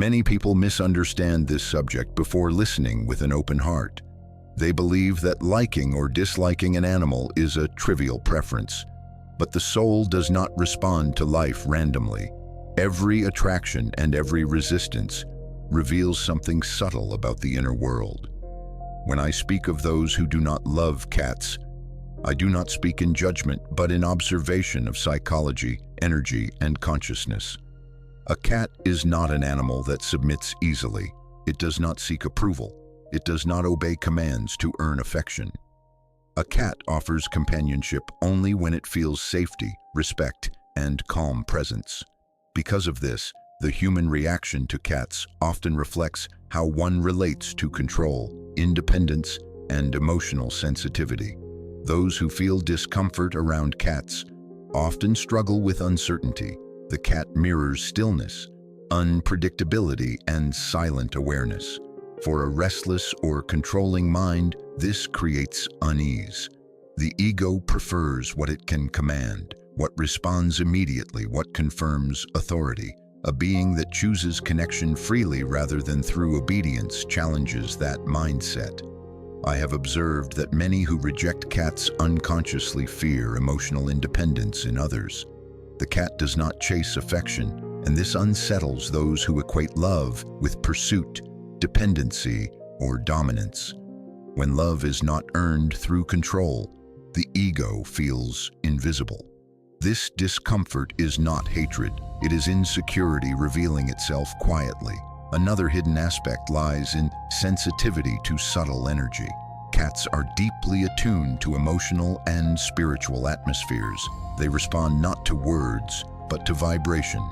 Many people misunderstand this subject before listening with an open heart. They believe that liking or disliking an animal is a trivial preference. But the soul does not respond to life randomly. Every attraction and every resistance reveals something subtle about the inner world. When I speak of those who do not love cats, I do not speak in judgment, but in observation of psychology, energy, and consciousness. A cat is not an animal that submits easily. It does not seek approval. It does not obey commands to earn affection. A cat offers companionship only when it feels safety, respect, and calm presence. Because of this, the human reaction to cats often reflects how one relates to control, independence, and emotional sensitivity. Those who feel discomfort around cats often struggle with uncertainty. The cat mirrors stillness, unpredictability, and silent awareness. For a restless or controlling mind, this creates unease. The ego prefers what it can command, what responds immediately, what confirms authority. A being that chooses connection freely rather than through obedience challenges that mindset. I have observed that many who reject cats unconsciously fear emotional independence in others. The cat does not chase affection, and this unsettles those who equate love with pursuit, dependency, or dominance. When love is not earned through control, the ego feels invisible. This discomfort is not hatred, it is insecurity revealing itself quietly. Another hidden aspect lies in sensitivity to subtle energy. Cats are deeply attuned to emotional and spiritual atmospheres. They respond not to words, but to vibration.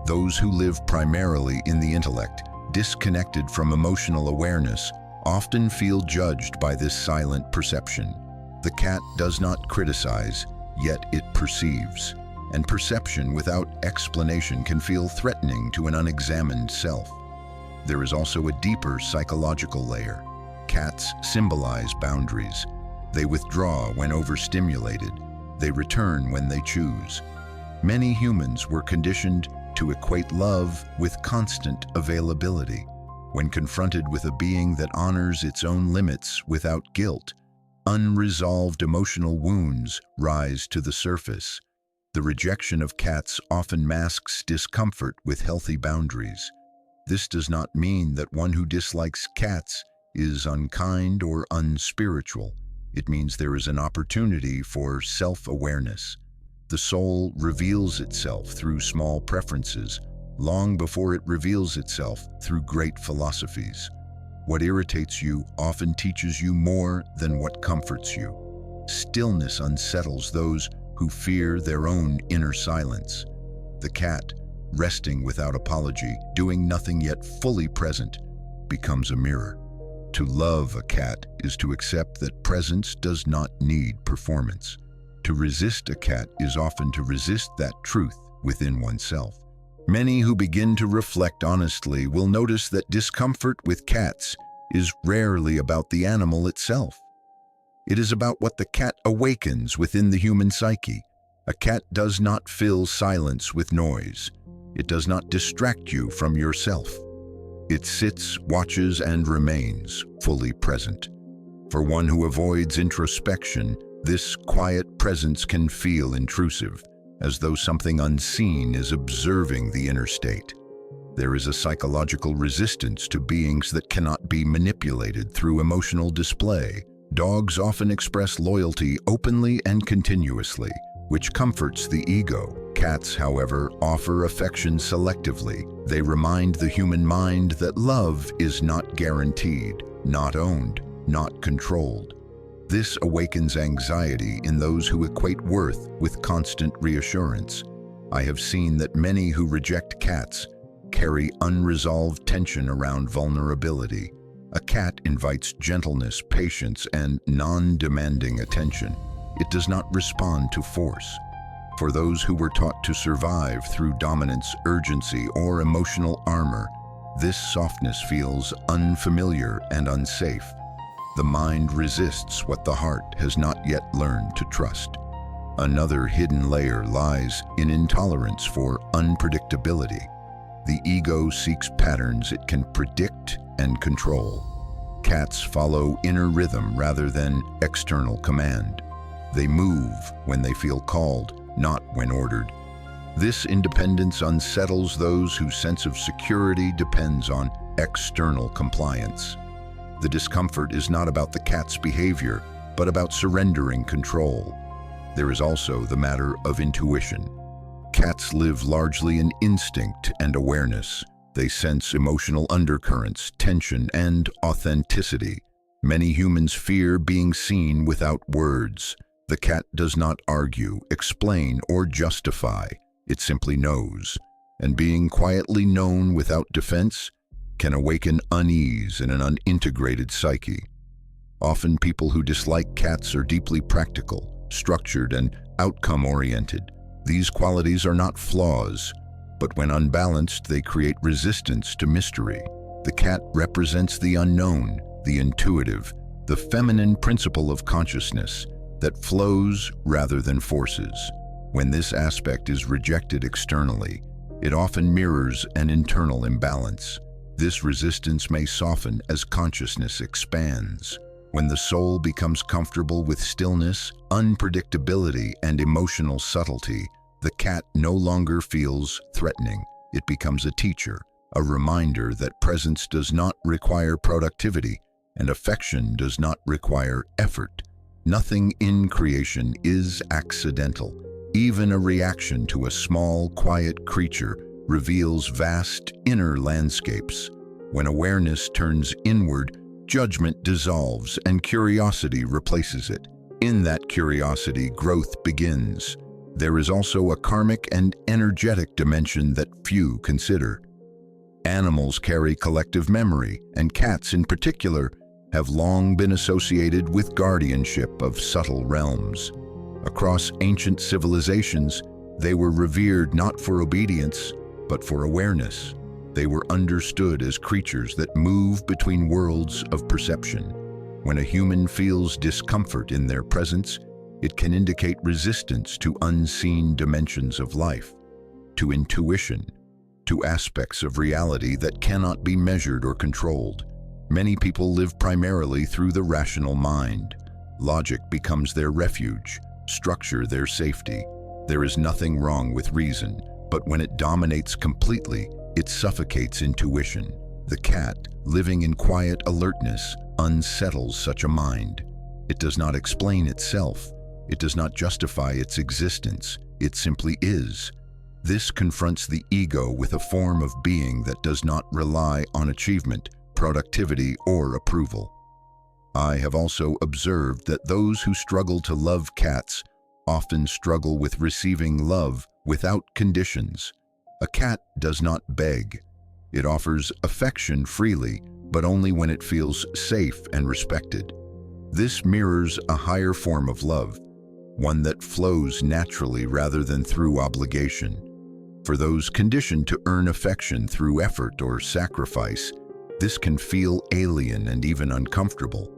Those who live primarily in the intellect, disconnected from emotional awareness, often feel judged by this silent perception. The cat does not criticize, yet it perceives. And perception without explanation can feel threatening to an unexamined self. There is also a deeper psychological layer. Cats symbolize boundaries. They withdraw when overstimulated. They return when they choose. Many humans were conditioned to equate love with constant availability. When confronted with a being that honors its own limits without guilt, unresolved emotional wounds rise to the surface. The rejection of cats often masks discomfort with healthy boundaries. This does not mean that one who dislikes cats is unkind or unspiritual. It means there is an opportunity for self-awareness. The soul reveals itself through small preferences, long before it reveals itself through great philosophies. What irritates you often teaches you more than what comforts you. Stillness unsettles those who fear their own inner silence. The cat, resting without apology, doing nothing yet fully present, becomes a mirror. To love a cat is to accept that presence does not need performance. To resist a cat is often to resist that truth within oneself. Many who begin to reflect honestly will notice that discomfort with cats is rarely about the animal itself. It is about what the cat awakens within the human psyche. A cat does not fill silence with noise. It does not distract you from yourself. It sits, watches, and remains fully present. For one who avoids introspection, this quiet presence can feel intrusive, as though something unseen is observing the inner state. There is a psychological resistance to beings that cannot be manipulated through emotional display. Dogs often express loyalty openly and continuously, which comforts the ego. Cats, however, offer affection selectively. They remind the human mind that love is not guaranteed, not owned, not controlled. This awakens anxiety in those who equate worth with constant reassurance. I have seen that many who reject cats carry unresolved tension around vulnerability. A cat invites gentleness, patience, and non-demanding attention. It does not respond to force. For those who were taught to survive through dominance, urgency, or emotional armor, this softness feels unfamiliar and unsafe. The mind resists what the heart has not yet learned to trust. Another hidden layer lies in intolerance for unpredictability. The ego seeks patterns it can predict and control. Cats follow inner rhythm rather than external command. They move when they feel called, not when ordered. This independence unsettles those whose sense of security depends on external compliance. The discomfort is not about the cat's behavior, but about surrendering control. There is also the matter of intuition. Cats live largely in instinct and awareness. They sense emotional undercurrents, tension, and authenticity. Many humans fear being seen without words. The cat does not argue, explain, or justify. It simply knows. And being quietly known without defense can awaken unease in an unintegrated psyche. Often people who dislike cats are deeply practical, structured, and outcome-oriented. These qualities are not flaws, but when unbalanced, they create resistance to mystery. The cat represents the unknown, the intuitive, the feminine principle of consciousness that flows rather than forces. When this aspect is rejected externally, it often mirrors an internal imbalance. This resistance may soften as consciousness expands. When the soul becomes comfortable with stillness, unpredictability, and emotional subtlety, the cat no longer feels threatening. It becomes a teacher, a reminder that presence does not require productivity and affection does not require effort. Nothing in creation is accidental. Even a reaction to a small, quiet creature reveals vast inner landscapes. When awareness turns inward, judgment dissolves and curiosity replaces it. In that curiosity, growth begins. There is also a karmic and energetic dimension that few consider. Animals carry collective memory, and cats in particular have long been associated with guardianship of subtle realms. Across ancient civilizations, they were revered not for obedience, but for awareness. They were understood as creatures that move between worlds of perception. When a human feels discomfort in their presence, it can indicate resistance to unseen dimensions of life, to intuition, to aspects of reality that cannot be measured or controlled. Many people live primarily through the rational mind. Logic becomes their refuge, structure their safety. There is nothing wrong with reason, but when it dominates completely, it suffocates intuition. The cat, living in quiet alertness, unsettles such a mind. It does not explain itself. It does not justify its existence. It simply is. This confronts the ego with a form of being that does not rely on achievement, productivity, or approval. I have also observed that those who struggle to love cats often struggle with receiving love without conditions. A cat does not beg. It offers affection freely, but only when it feels safe and respected. This mirrors a higher form of love, one that flows naturally rather than through obligation. For those conditioned to earn affection through effort or sacrifice, this can feel alien and even uncomfortable.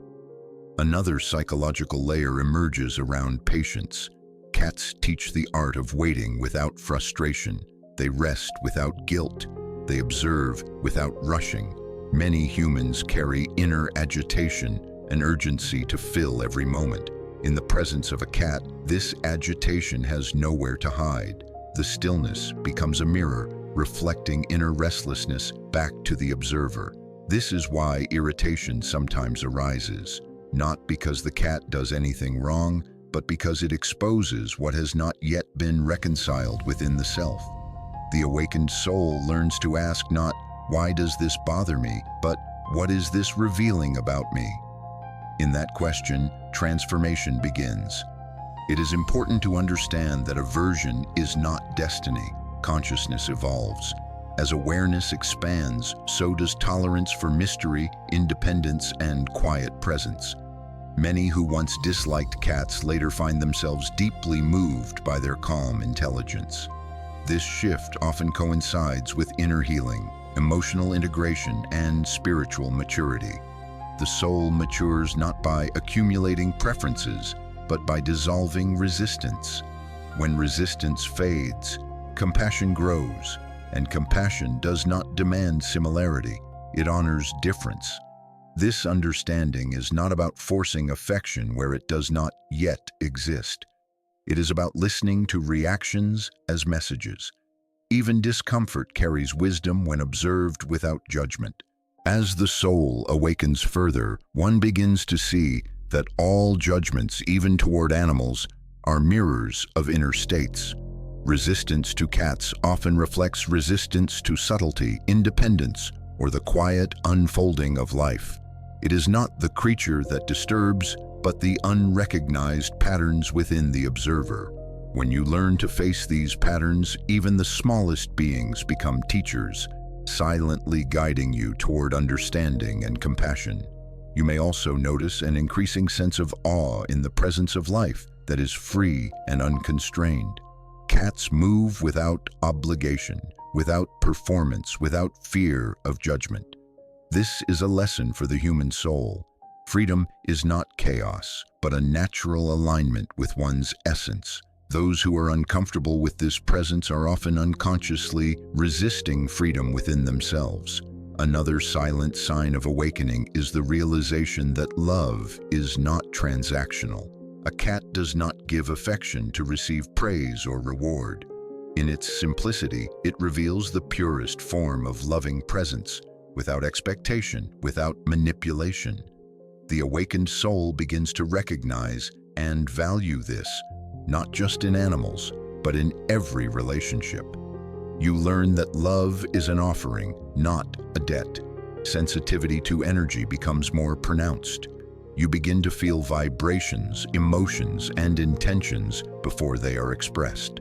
Another psychological layer emerges around patience. Cats teach the art of waiting without frustration. They rest without guilt. They observe without rushing. Many humans carry inner agitation, an urgency to fill every moment. In the presence of a cat, this agitation has nowhere to hide. The stillness becomes a mirror, reflecting inner restlessness back to the observer. This is why irritation sometimes arises, not because the cat does anything wrong, but because it exposes what has not yet been reconciled within the self. The awakened soul learns to ask not, "Why does this bother me?" but "What is this revealing about me?" In that question, transformation begins. It is important to understand that aversion is not destiny. Consciousness evolves. As awareness expands, so does tolerance for mystery, independence, and quiet presence. Many who once disliked cats later find themselves deeply moved by their calm intelligence. This shift often coincides with inner healing, emotional integration, and spiritual maturity. The soul matures not by accumulating preferences, but by dissolving resistance. When resistance fades, compassion grows. and compassion does not demand similarity, it honors difference. This understanding is not about forcing affection where it does not yet exist. It is about listening to reactions as messages. Even discomfort carries wisdom when observed without judgment. As the soul awakens further, one begins to see that all judgments, even toward animals, are mirrors of inner states. Resistance to cats often reflects resistance to subtlety, independence, or the quiet unfolding of life. It is not the creature that disturbs, but the unrecognized patterns within the observer. When you learn to face these patterns, even the smallest beings become teachers, silently guiding you toward understanding and compassion. You may also notice an increasing sense of awe in the presence of life that is free and unconstrained. Cats move without obligation, without performance, without fear of judgment. This is a lesson for the human soul. Freedom is not chaos, but a natural alignment with one's essence. Those who are uncomfortable with this presence are often unconsciously resisting freedom within themselves. Another silent sign of awakening is the realization that love is not transactional. A cat does not give affection to receive praise or reward. In its simplicity, it reveals the purest form of loving presence, without expectation, without manipulation. The awakened soul begins to recognize and value this, not just in animals, but in every relationship. You learn that love is an offering, not a debt. Sensitivity to energy becomes more pronounced. You begin to feel vibrations, emotions, and intentions before they are expressed.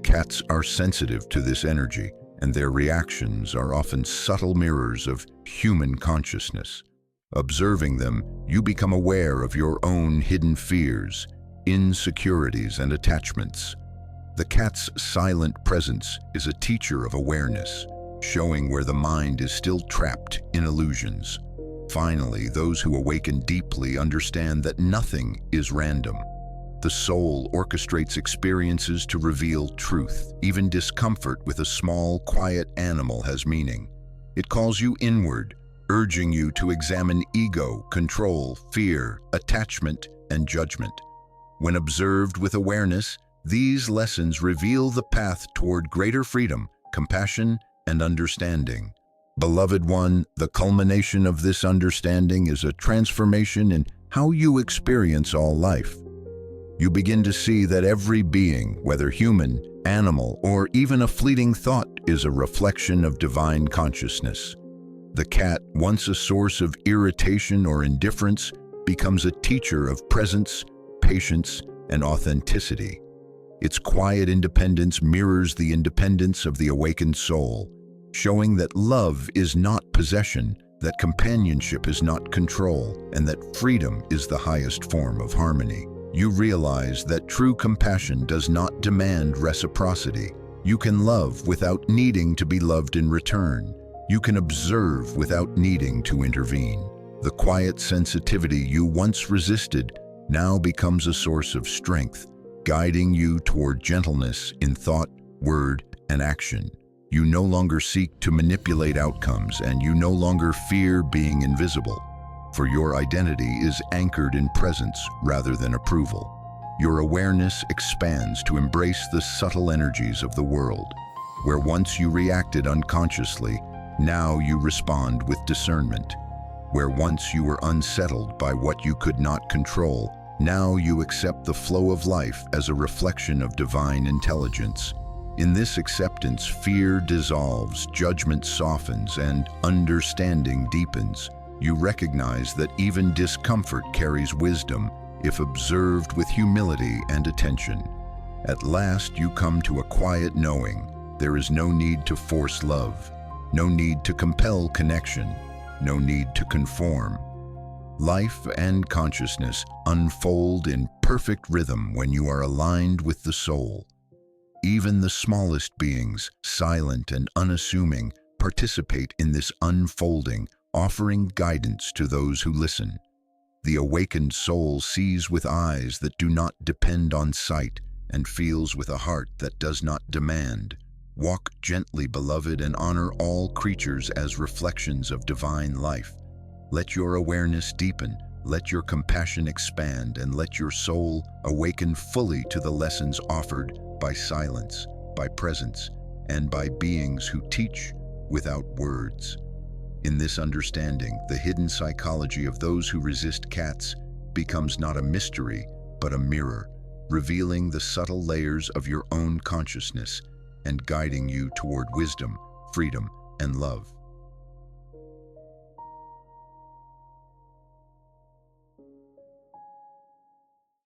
Cats are sensitive to this energy, and their reactions are often subtle mirrors of human consciousness. Observing them, you become aware of your own hidden fears, insecurities, and attachments. The cat's silent presence is a teacher of awareness, showing where the mind is still trapped in illusions. Finally, those who awaken deeply understand that nothing is random. The soul orchestrates experiences to reveal truth. Even discomfort with a small, quiet animal has meaning. It calls you inward, urging you to examine ego, control, fear, attachment, and judgment. When observed with awareness, these lessons reveal the path toward greater freedom, compassion, and understanding. Beloved one, the culmination of this understanding is a transformation in how you experience all life. You begin to see that every being, whether human, animal, or even a fleeting thought, is a reflection of divine consciousness. The cat, once a source of irritation or indifference, becomes a teacher of presence, patience, and authenticity. Its quiet independence mirrors the independence of the awakened soul, showing that love is not possession, that companionship is not control, and that freedom is the highest form of harmony. You realize that true compassion does not demand reciprocity. You can love without needing to be loved in return. You can observe without needing to intervene. The quiet sensitivity you once resisted now becomes a source of strength, guiding you toward gentleness in thought, word, and action. You no longer seek to manipulate outcomes, and you no longer fear being invisible, for your identity is anchored in presence rather than approval. Your awareness expands to embrace the subtle energies of the world. Where once you reacted unconsciously, now you respond with discernment. Where once you were unsettled by what you could not control, now you accept the flow of life as a reflection of divine intelligence. In this acceptance, fear dissolves, judgment softens, and understanding deepens. You recognize that even discomfort carries wisdom if observed with humility and attention. At last, you come to a quiet knowing. There is no need to force love, no need to compel connection, no need to conform. Life and consciousness unfold in perfect rhythm when you are aligned with the soul. Even the smallest beings, silent and unassuming, participate in this unfolding, offering guidance to those who listen. The awakened soul sees with eyes that do not depend on sight and feels with a heart that does not demand. Walk gently, beloved, and honor all creatures as reflections of divine life. Let your awareness deepen, let your compassion expand, and let your soul awaken fully to the lessons offered by silence, by presence, and by beings who teach without words. In this understanding, the hidden psychology of those who resist cats becomes not a mystery, but a mirror, revealing the subtle layers of your own consciousness and guiding you toward wisdom, freedom, and love.